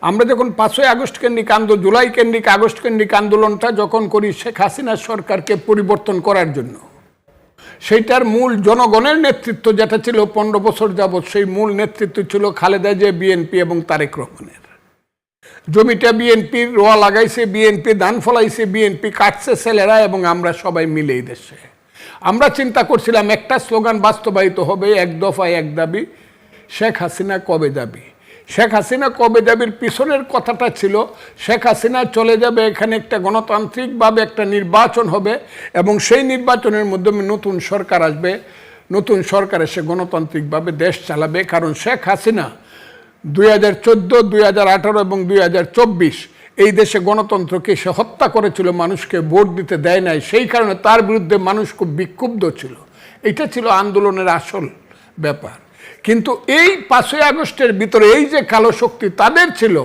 আমরা যখন 5ই আগস্ট কেন্দ্রিক আন্দোলন, জুলাই কেন্দ্রিক আগস্ট কেন্দ্রিক আন্দোলনটা যখন করি শেখ হাসিনা সরকারকে পরিবর্তন করার জন্য, সেইটার মূল জনগণের নেতৃত্ব যেটা ছিল 15 বছর যাবৎ, সেই মূল নেতৃত্ব ছিল খালেদা জিয়া, বিএনপি এবং তারেক রহমানের। জমিটা বিএনপির, রোয়া লাগাইছে বিএনপি, ধান ফলাইছে বিএনপি, কাটছে ছেলেরা এবং আমরা সবাই মিলে এই দেশে। আমরা চিন্তা করছিলাম একটা স্লোগান বাস্তবায়িত হবে, এক দফায় এক দাবি, শেখ হাসিনা কবে যাবে। শেখ হাসিনা কবে যাবির পিছনের কথাটা ছিল শেখ হাসিনা চলে যাবে, এখানে একটা গণতান্ত্রিকভাবে একটা নির্বাচন হবে এবং সেই নির্বাচনের মাধ্যমে নতুন সরকার আসবে, নতুন সরকার এসে গণতান্ত্রিকভাবে দেশ চালাবে। কারণ শেখ হাসিনা 2014, 2018 এবং 2024 এই দেশে গণতন্ত্রকে সে হত্যা করেছিল, মানুষকে ভোট দিতে দেয় নাই, সেই কারণে তার বিরুদ্ধে মানুষ খুব বিক্ষুব্ধ ছিল। এটা ছিল আন্দোলনের আসল ব্যাপার। কিন্তু এই 5ই আগস্টের ভিতরে এই যে কালো শক্তি তাদের ছিল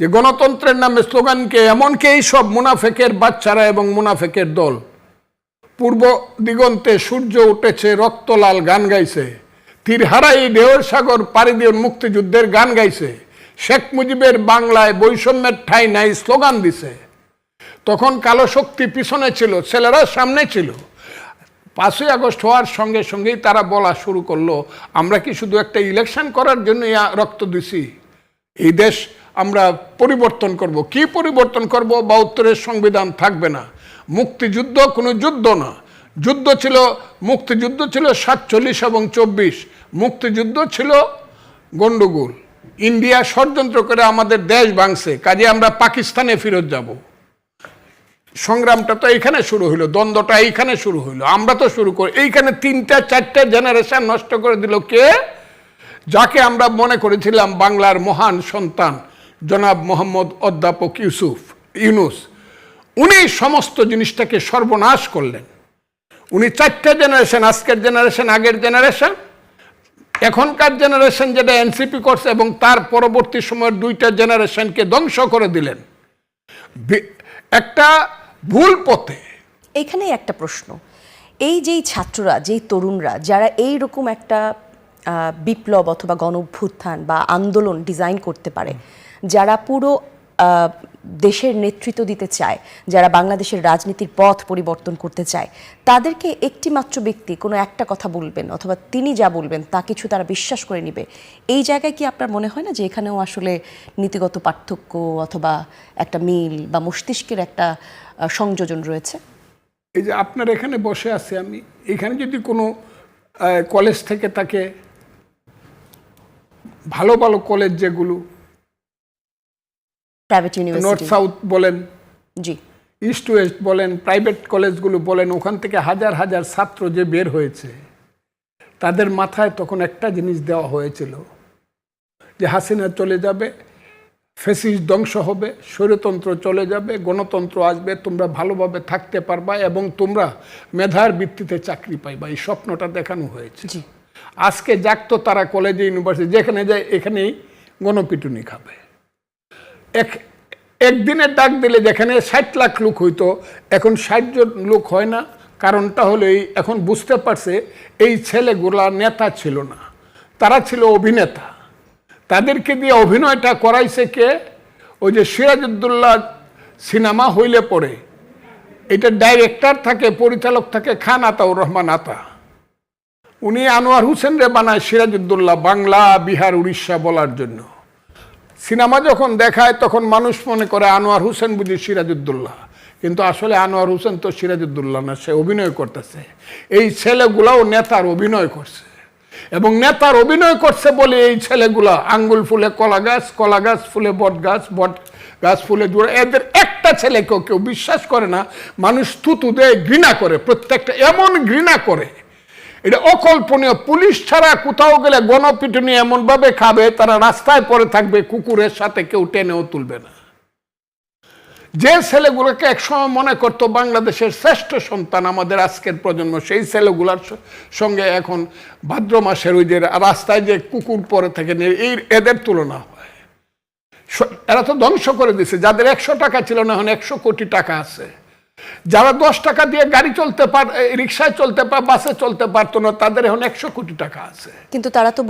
যে গণতন্ত্রের নামে স্লোগানকে, এমনকি এই সব মুনাফেকের বাচ্চারা এবং মুনাফেকের দল পূর্ব দিগন্তে সূর্য উঠেছে রক্তলাল গান গাইছে, তীরহারাই ঢেউর সাগর পাড়ি দিয়ে মুক্তিযুদ্ধের গান গাইছে, শেখ মুজিবের বাংলায় বৈষম্যের ঠাঁই নাই স্লোগান দিছে। তখন কালো শক্তি পিছনে ছিল, ছেলেরা সামনে ছিল। 5ই আগস্ট হওয়ার সঙ্গে সঙ্গেই তারা বলা শুরু করলো, আমরা কি শুধু একটা ইলেকশন করার জন্য রক্ত দিছি? এই দেশ আমরা পরিবর্তন করব। কি পরিবর্তন করব? 72-এর সংবিধান থাকবে না। মুক্তিযুদ্ধ কোনো যুদ্ধ না, যুদ্ধ ছিল, মুক্তিযুদ্ধ ছিল 47 এবং 24। মুক্তিযুদ্ধ ছিল গন্ডগোল, ইন্ডিয়া ষড়যন্ত্র করে আমাদের দেশ ভাঙছে, কাজে আমরা পাকিস্তানে ফেরত যাব। সংগ্রামটা তো এইখানে শুরু হইলো, দ্বন্দ্বটা এইখানে শুরু হইলো, আমরা তো শুরু করি এইখানে। 3-4 জেনারেশন নষ্ট করে দিল কে? যাকে আমরা মনে করেছিলাম বাংলার মহান সন্তান জনাব মোহাম্মদ অধ্যাপক ইউনূস, উনি সমস্ত জিনিসটাকে সর্বনাশ করলেন। উনি 4 জেনারেশন, আজকের জেনারেশন, আগের জেনারেশন, এখনকার জেনারেশন যেটা এনসিপি করছে, এবং তার পরবর্তী সময়ের 2টা জেনারেশনকে ধ্বংস করে দিলেন একটা ভুল পথে। এখানেই একটা প্রশ্ন, এই যেই ছাত্ররা, যেই তরুণরা যারা এই রকম একটা বিপ্লব অথবা গণঅভ্যুত্থান বা আন্দোলন ডিজাইন করতে পারে, যারা পুরো দেশের নেতৃত্ব দিতে চায়, যারা বাংলাদেশের রাজনীতির পথ পরিবর্তন করতে চায়, তাদেরকে একটি মাত্র ব্যক্তি কোনো একটা কথা বলবেন অথবা তিনি যা বলবেন তা কিছু তারা বিশ্বাস করে নিবে, এই জায়গায় কি আপনার মনে হয় না যে এখানেও আসলে নীতিগত পার্থক্য অথবা একটা মিল বা মস্তিষ্কের একটা সংযোজন রয়েছে? এই যে আপনার এখানে বসে আছে, আমি এখানে যদি কোনো কলেজ থেকে তাকে, ভালো ভালো কলেজ যেগুলো প্রাইভেট ইউনিভার্সিটি, নর্থ সাউথ বলেন, জি, ইস্ট ওয়েস্ট বলেন, প্রাইভেট কলেজগুলো বলেন, ওখান থেকে হাজার হাজার ছাত্র যে বের হয়েছে, তাদের মাথায় তখন একটা জিনিস দেওয়া হয়েছিল যে হাসিনা চলে যাবে, ফ্যাসিস্ট ধ্বংস হবে, স্বৈরতন্ত্র চলে যাবে, গণতন্ত্র আসবে, তোমরা ভালোভাবে থাকতে পারবা এবং তোমরা মেধার ভিত্তিতে চাকরি পাইবা। এই স্বপ্নটা দেখানো হয়েছে। আজকে জাগতো তারা কলেজে, ইউনিভার্সিটি যেখানে যায় এখানেই গণপিটুনি খাবে। একদিনের ডাক দিলে যেখানে 60 লাখ লোক হইতো, এখন 60 জন লোক হয় না। কারণটা হলো এখন বুঝতে পারছে এই ছেলেগুলা নেতা ছিল না, তারা ছিল অভিনেতা। তাদেরকে দিয়ে অভিনয়টা করাইছে কে? ওই যে সিরাজউদ্দৌলা সিনেমা হইলে পরে এটা ডাইরেক্টর থাকে, পরিচালক থাকে খান আতাউর রহমান আতা, উনি আনোয়ার হোসেন রে বানায় সিরাজউদ্দৌলা বাংলা, বিহার, উড়িষ্যা বলার জন্য। সিনেমা যখন দেখায় তখন মানুষ মনে করে আনোয়ার হোসেন বুঝি সিরাজউদ্দৌলা, কিন্তু আসলে আনোয়ার হোসেন তো সিরাজউদ্দৌলা না, সে অভিনয় করতেছে। এই ছেলেগুলাও নেতার অভিনয় করছে, এবং নেতার অভিনয় করছে বলে এই ছেলেগুলা আঙ্গুল ফুলে কলা গাছ, কলা গাছ ফুলে বট গাছ, বট গাছ ফুলে জোড়া, এদের একটা ছেলেকেও কেউ বিশ্বাস করে না। মানুষ থুতু দেয়, ঘৃণা করে, প্রত্যেকটা এমন ঘৃণা করে, এটা অকল্পনীয়। পুলিশ ছাড়া কোথাও গেলে গণপিটুনি এমনভাবে খাবে, তারা রাস্তায় পড়ে থাকবে, কুকুরের সাথে কেউ টেনেও তুলবে না। যে ছেলেগুলোকে একসময় মনে করতো বাংলাদেশের শ্রেষ্ঠ সন্তান আমাদের আজকের প্রজন্ম, সেই ছেলেগুলোর সঙ্গে এখন ভাদ্র মাসের ওই যে রাস্তায় যে কুকুর পরে থাকে, এদের তুলনা হয়। এরা তো ধ্বংস করে দিছে। যাদের 100 টাকা ছিল না, এখন 100 কোটি টাকা আছে। যারা 10 টাকা দিয়ে গাড়ি চলতে পার, রিক্সায় চলতে পার, বাসে চলতে পারতো না, তাদের এখন 100 কোটি টাকা আছে। কিন্তু তারা তো